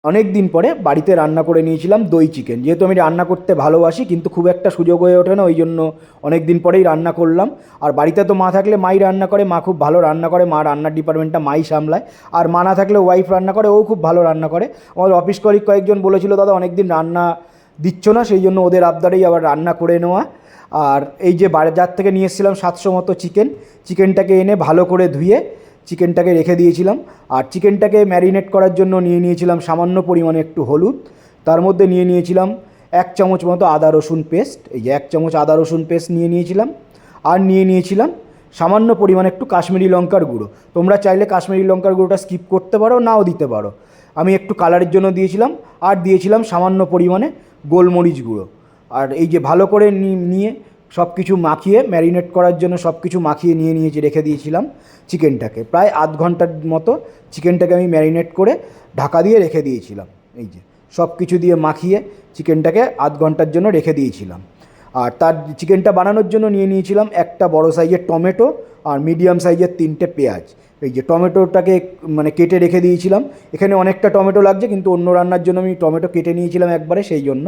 অনেক দিন পরে বাড়িতে রান্না করে নিয়েছিলাম দই চিকেন। যেহেতু আমি রান্না করতে ভালোবাসি কিন্তু খুব একটা সুযোগ হয়ে ওঠে না, ওই জন্য অনেক দিন পরেই রান্না করলাম। আর বাড়িতে তো মা থাকলে মাই রান্না করে, মা খুব ভালো রান্না করে, মা রান্নার ডিপার্টমেন্টটা মাই সামলায়। আর মা না থাকলে ওয়াইফ রান্না করে, ও খুব ভালো রান্না করে। আমার অফিস কলিগ কয়েকজন বলেছিল দাদা অনেক দিন রান্না দিচ্ছ না, সেই জন্য ওদের আবদারেই আবার রান্না করে নেওয়া। আর এই যে বাজার থেকে নিয়ে এসেছিলাম 700 মতো চিকেনটাকে এনে ভালো করে ধুয়ে চিকেনটাকে রেখে দিয়েছিলাম। আর চিকেনটাকে ম্যারিনেট করার জন্য নিয়ে নিয়েছিলাম সামান্য পরিমাণে একটু হলুদ, তার মধ্যে নিয়ে নিয়েছিলাম 1 চামচ মতো আদা রসুন পেস্ট, এই যে 1 চামচ আদা রসুন পেস্ট নিয়ে নিয়েছিলাম। আর নিয়ে নিয়েছিলাম সামান্য পরিমাণে একটু কাশ্মীরি লঙ্কার গুঁড়ো। তোমরা চাইলে কাশ্মীরি লঙ্কার গুঁড়োটা স্কিপ করতে পারো, নাও দিতে পারো। আমি একটু কালারের জন্য দিয়েছিলাম। আর দিয়েছিলাম সামান্য পরিমাণে গোলমরিচ গুঁড়ো। আর এই যে ভালো করে নিয়ে সব কিছু মাখিয়ে ম্যারিনেট করার জন্য সব কিছু মাখিয়ে নিয়েছি, রেখে দিয়েছিলাম চিকেনটাকে। প্রায় আধ ঘন্টার মতো চিকেনটাকে আমি ম্যারিনেট করে ঢাকা দিয়ে রেখে দিয়েছিলাম। এই যে সব কিছু দিয়ে মাখিয়ে চিকেনটাকে আধ ঘন্টার জন্য রেখে দিয়েছিলাম। আর তার চিকেনটা বানানোর জন্য নিয়ে নিয়েছিলাম একটা বড় সাইজের টমেটো আর মিডিয়াম সাইজের 3টে পেঁয়াজ। এই যে টমেটোটাকে মানে কেটে রেখে দিয়েছিলাম। এখানে অনেকটা টমেটো লাগছে কিন্তু অন্য রান্নার জন্য আমি টমেটো কেটে নিয়েছিলাম একবারে, সেই জন্য।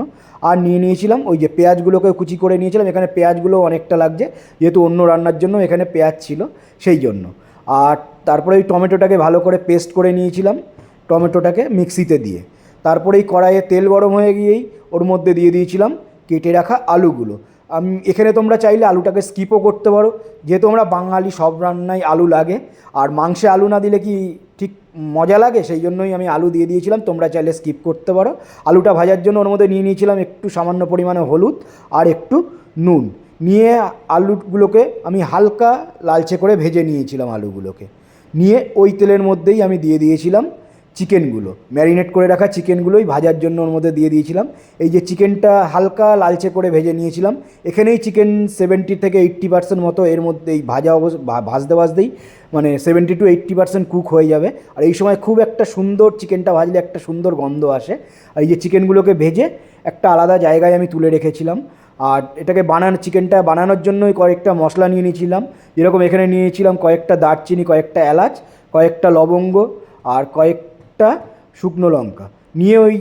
আর নিয়ে নিয়েছিলাম ওই যে পেঁয়াজগুলোকে কুচি করে নিয়েছিলাম। এখানে পেঁয়াজগুলো অনেকটা লাগছে যেহেতু অন্য রান্নার জন্য এখানে পেঁয়াজ ছিল, সেই জন্য। আর তারপরে ওই টমেটোটাকে ভালো করে পেস্ট করে নিয়েছিলাম, টমেটোটাকে মিক্সিতে দিয়ে। তারপরে এই কড়াইয়ে তেল গরম হয়ে গিয়েই ওর মধ্যে দিয়ে দিয়েছিলাম কেটে রাখা আলুগুলো। আমি এখানে তোমরা চাইলে আলুটাকে স্কিপও করতে পারো, যেহেতু আমরা বাঙালি সব রান্নায় আলু লাগে। আর মাংসে আলু না দিলে কি ঠিক মজা লাগে, সেই জন্যই আমি আলু দিয়ে দিয়েছিলাম। তোমরা চাইলে স্কিপ করতে পারো। আলুটা ভাজার জন্য ওর মধ্যে নিয়ে নিয়েছিলাম একটু সামান্য পরিমাণে হলুদ আর একটু নুন। নিয়ে আলুগুলোকে আমি হালকা লালচে করে ভেজে নিয়েছিলাম। আলুগুলোকে নিয়ে ওই তেলের মধ্যেই আমি দিয়ে দিয়েছিলাম চিকেনগুলো, ম্যারিনেট করে রাখা চিকেনগুলোই ভাজার জন্য ওর মধ্যে দিয়ে দিয়েছিলাম। এই যে চিকেনটা হালকা লালচে করে ভেজে নিয়েছিলাম, এখানেই চিকেন 70 থেকে 80% মতো এর মধ্যেই ভাজতে ভাজতেই মানে 70 to 80% কুক হয়ে যাবে। আর এই সময় খুব একটা সুন্দর চিকেনটা ভাজলে একটা সুন্দর গন্ধ আসে। আর এই যে চিকেনগুলোকে ভেজে একটা আলাদা জায়গায় আমি তুলে রেখেছিলাম। আর এটাকে চিকেনটা বানানোর জন্যই কয়েকটা মশলা নিয়ে নিয়েছিলাম। যেরকম এখানে নিয়েছিলাম কয়েকটা দারচিনি, কয়েকটা এলাচ, কয়েকটা লবঙ্গ আর কয়েকটা শুকনো লঙ্কা। নিয়ে ওই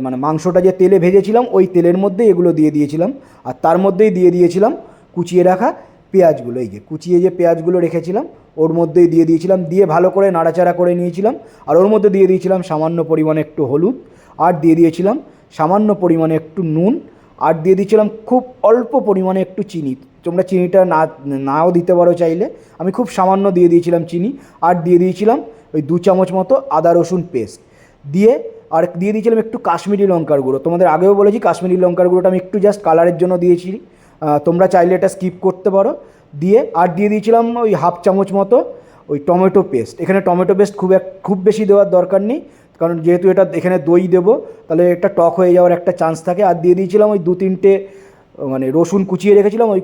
মানে মাংসটা যে তেলে ভেজেছিলাম ওই তেলের মধ্যেই এগুলো দিয়ে দিয়েছিলাম। আর তার মধ্যেই দিয়ে দিয়েছিলাম কুচিয়ে রাখা পেঁয়াজগুলো। এই যে কুচিয়ে যে পেঁয়াজগুলো রেখেছিলাম ওর মধ্যেই দিয়ে দিয়েছিলাম, দিয়ে ভালো করে নাড়াচাড়া করে নিয়েছিলাম। আর ওর মধ্যে দিয়ে দিয়েছিলাম সামান্য পরিমাণে একটু হলুদ, আর দিয়ে দিয়েছিলাম সামান্য পরিমাণে একটু নুন, আর দিয়ে দিয়েছিলাম খুব অল্প পরিমাণে একটু চিনি। তোমরা চিনিটা নাও দিতে পারো চাইলে, আমি খুব সামান্য দিয়ে দিয়েছিলাম চিনি। আর দিয়ে দিয়েছিলাম ওই 2 চামচ মতো আদা রসুন পেস্ট দিয়ে। আর দিয়ে দিয়েছিলাম একটু কাশ্মীরি লঙ্কার গুঁড়ো। তোমাদের আগেও বলেছি কাশ্মীরি লঙ্কার গুঁড়োটা আমি একটু জাস্ট কালারের জন্য দিয়েছি, তোমরা চাইলে এটা স্কিপ করতে পারো। দিয়ে আর দিয়ে দিয়েছিলাম ওই 1/2 চামচ মতো ওই টমেটো পেস্ট। এখানে টমেটো পেস্ট খুব বেশি দেওয়ার দরকার নেই, কারণ যেহেতু এটা এখানে দই দেবো তাহলে এটা টক হয়ে যাওয়ার একটা চান্স থাকে। আর দিয়ে দিয়েছিলাম ওই 2-3টে মানে রসুন কুচিয়ে রেখেছিলাম, ওই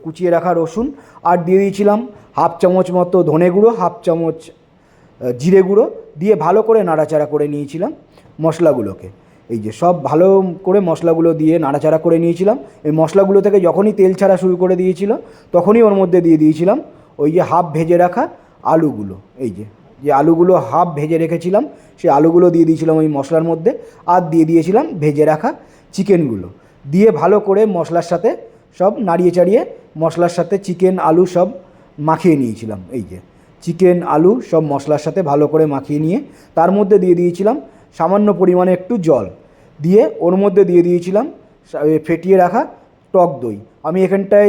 কুচিয়ে রাখা রসুন। আর দিয়ে দিয়েছিলাম 1/2 চামচ মতো ধনে গুঁড়ো, 1/2 চামচ জিরে গুঁড়ো। দিয়ে ভালো করে নাড়াচাড়া করে নিয়েছিলাম মশলাগুলোকে। এই যে সব ভালো করে মশলাগুলো দিয়ে নাড়াচাড়া করে নিয়েছিলাম। এই মশলাগুলো থেকে যখনই তেল ছাড়া শুরু করে দিয়েছিল তখনই ওর মধ্যে দিয়ে দিয়েছিলাম ওই যে হাফ ভেজে রাখা আলুগুলো। এই যে আলুগুলো হাফ ভেজে রেখেছিলাম সেই আলুগুলো দিয়ে দিয়েছিলাম ওই মশলার মধ্যে। আর দিয়ে দিয়েছিলাম ভেজে রাখা চিকেনগুলো। দিয়ে ভালো করে মশলার সাথে সব নাড়িয়ে চাড়িয়ে মশলার সাথে চিকেন আলু সব মাখিয়ে নিয়েছিলাম। এই যে চিকেন আলু সব মশলার সাথে ভালো করে মাখিয়ে নিয়ে তার মধ্যে দিয়ে দিয়েছিলাম সামান্য পরিমাণে একটু জল। দিয়ে ওর মধ্যে দিয়ে দিয়েছিলাম ফেটিয়ে রাখা টক দই। আমি এখানটায়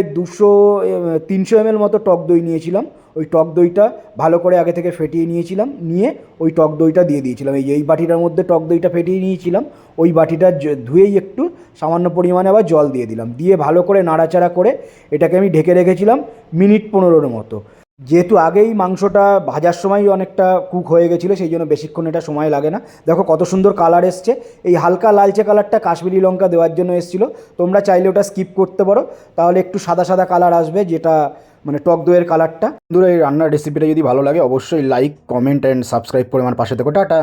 300 ml মতো টক দই নিয়েছিলাম। ওই টক দইটা ভালো করে আগে থেকে ফেটিয়ে নিয়েছিলাম, নিয়ে ওই টক দইটা দিয়ে দিয়েছিলাম। এই বাটিটার মধ্যে টক দইটা ফেটিয়ে নিয়েছিলাম, ওই বাটিটা ধুয়েই একটু সামান্য পরিমাণে আবার জল দিয়ে দিলাম। দিয়ে ভালো করে নাড়াচাড়া করে এটাকে আমি ঢেকে রেখেছিলাম মিনিট 15-এর মতো। যেহেতু আগেই মাংসটা ভাজার সময় অনেকটা কুক হয়ে গেছিলো সেই জন্য বেশিক্ষণ এটা সময় লাগে না। দেখো কত সুন্দর কালার এসছে। এই হালকা লালচে কালারটা কাশ্মীরি লঙ্কা দেওয়ার জন্য এসেছিলো, তোমরা চাইলে ওটা স্কিপ করতে পারো, তাহলে একটু সাদা সাদা কালার আসবে, যেটা মানে টক দইয়ের কালারটা। বন্ধুরা এই রান্নার রেসিপিটা যদি ভালো লাগে অবশ্যই লাইক, কমেন্ট অ্যান্ড সাবস্ক্রাইব করে আমার পাশে থেকো। টাটা।